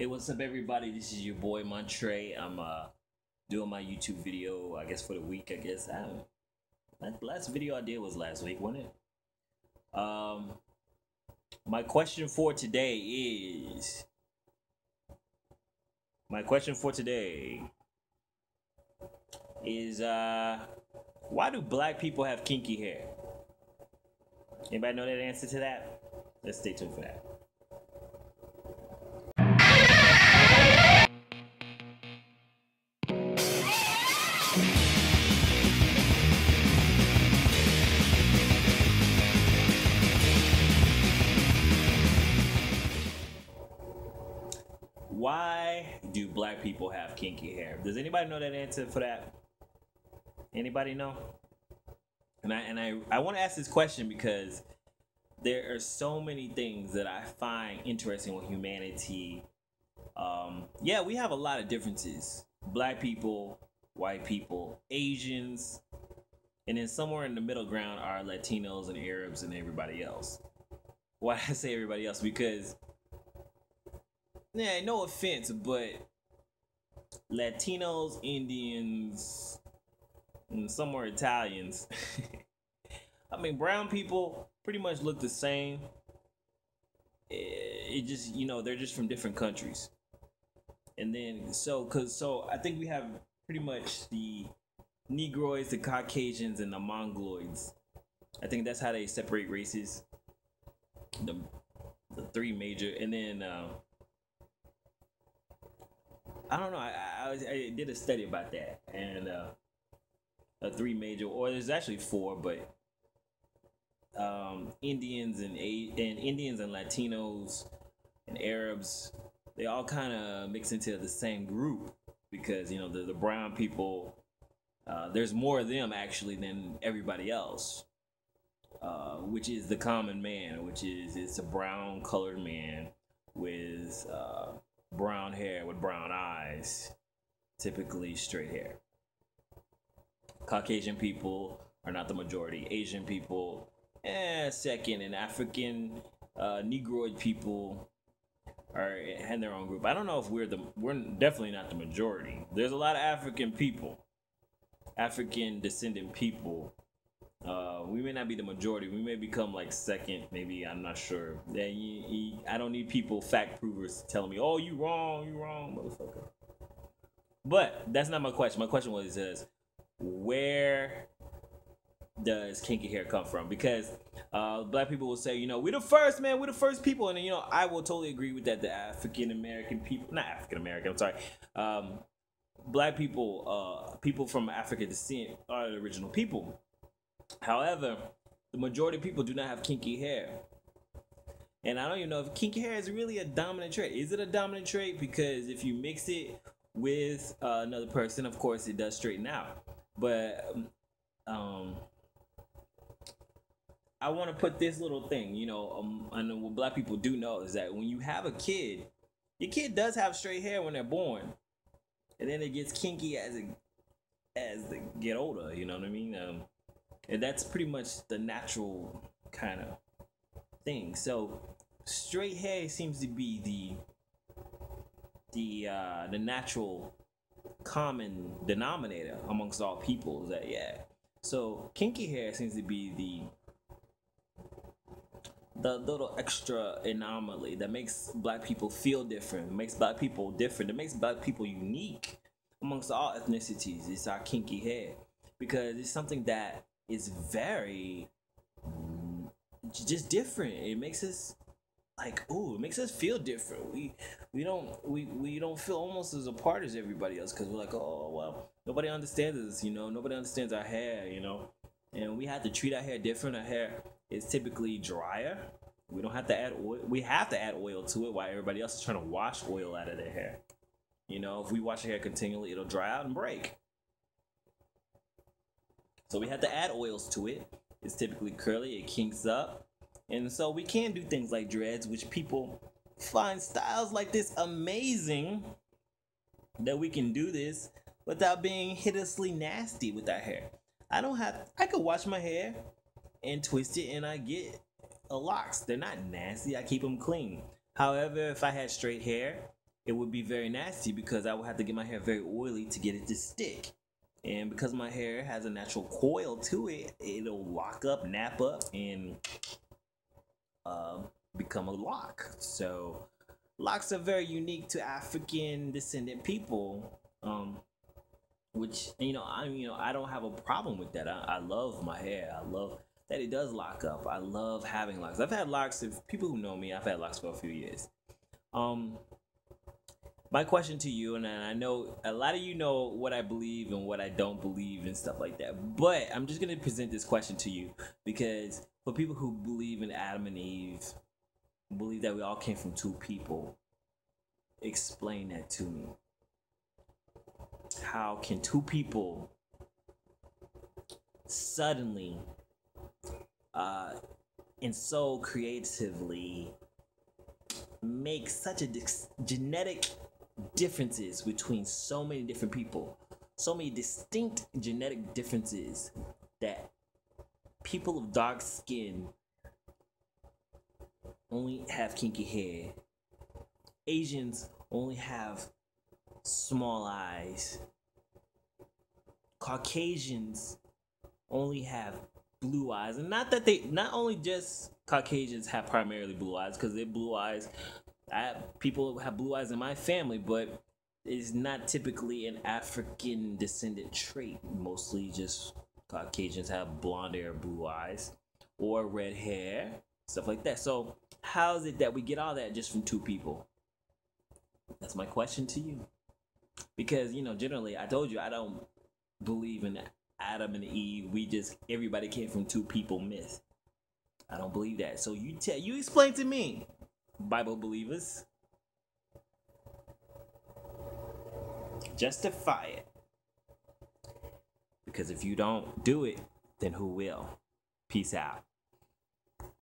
Hey, what's up, everybody? This is your boy Montre. I'm doing my YouTube video, I guess, for the week. I guess that last video I did was last week, wasn't it? My question for today is why do black people have kinky hair? Anybody know that answer to that? Let's stay tuned for that. Why do black people have kinky hair? Does anybody know that answer for that? Anybody know? And I want to ask this question because there are so many things that I find interesting with humanity. Yeah, we have a lot of differences. Black people, white people, Asians, and then somewhere in the middle ground are Latinos and Arabs and everybody else. Why do I say everybody else? Because, yeah, no offense, but Latinos, Indians, and some more Italians. I mean, brown people pretty much look the same. It just, they're just from different countries. And then, so I think we have pretty much the Negroids, the Caucasians, and the Mongoloids. I think that's how they separate races. The three major, and then I don't know. I did a study about that, and three major, or there's actually four, but Indians and Latinos and Arabs, they all kind of mix into the same group because the brown people, there's more of them actually than everybody else, which is the common man, it's a brown colored man with brown hair with brown eyes, typically straight hair. Caucasian people are not the majority. Asian people, second, and African Negroid people are in their own group. I don't know if we're definitely not the majority. There's a lot of African people, African descendant people. We may not be the majority. We may become like second, maybe. I'm not sure. I don't need people, fact provers, telling me, "Oh, you wrong, motherfucker." But that's not my question. My question was where does kinky hair come from? Because black people will say, we're the first, man, we're the first people, and then, I will totally agree with that. The African American people, not African American, I'm sorry, black people, people from African descent are the original people. However, the majority of people do not have kinky hair. And I don't even know if kinky hair is really a dominant trait. Is it a dominant trait? Because if you mix it with another person, of course, it does straighten out. But I want to put this little thing, I know what black people do know is that when you have a kid, your kid does have straight hair when they're born. And then it gets kinky as they get older, you know what I mean? And that's pretty much the natural kind of thing. So straight hair seems to be the natural common denominator amongst all people. So kinky hair seems to be the little extra anomaly that makes black people feel different, makes black people different, that makes black people unique amongst all ethnicities. It's our kinky hair, because it's something that is very just different. It makes us like, it makes us feel different. We don't feel almost as a part as everybody else, because we're like, oh well, nobody understands us, nobody understands our hair, and we have to treat our hair different. Our hair is typically drier. We don't have to add oil. We have to add oil to it, while everybody else is trying to wash oil out of their hair. If we wash our hair continually, it'll dry out and break. So we have to add oils to it. It's typically curly, it kinks up. And so we can do things like dreads, which people find styles like this amazing, that we can do this without being hideously nasty with our hair. I could wash my hair and twist it and I get locks. They're not nasty, I keep them clean. However, if I had straight hair it would be very nasty because I would have to get my hair very oily to get it to stick. And because my hair has a natural coil to it, it'll lock up, nap up, and uh, become a lock. So locks are very unique to African descendant people. Which I don't have a problem with that. I love my hair. I love that it does lock up. I love having locks. I've had locks. If people who know me, I've had locks for a few years. My question to you, and I know a lot of you know what I believe and what I don't believe and stuff like that, but I'm just gonna present this question to you because for people who believe in Adam and Eve, believe that we all came from two people, explain that to me. How can two people suddenly and so creatively make such a genetic differences between so many different people, so many distinct genetic differences, that people of dark skin only have kinky hair, Asians only have small eyes, Caucasians only have blue eyes. And not only just Caucasians have primarily blue eyes, because they're blue eyes. People have blue eyes in my family, but it's not typically an African descendant trait. Mostly just Caucasians have blonde hair, blue eyes, or red hair, stuff like that. So how is it that we get all that just from two people? That's my question to you. Because, generally, I told you I don't believe in Adam and Eve. Everybody came from two people myth. I don't believe that. So you explain to me, Bible believers. Justify it. Because if you don't do it, then who will? Peace out.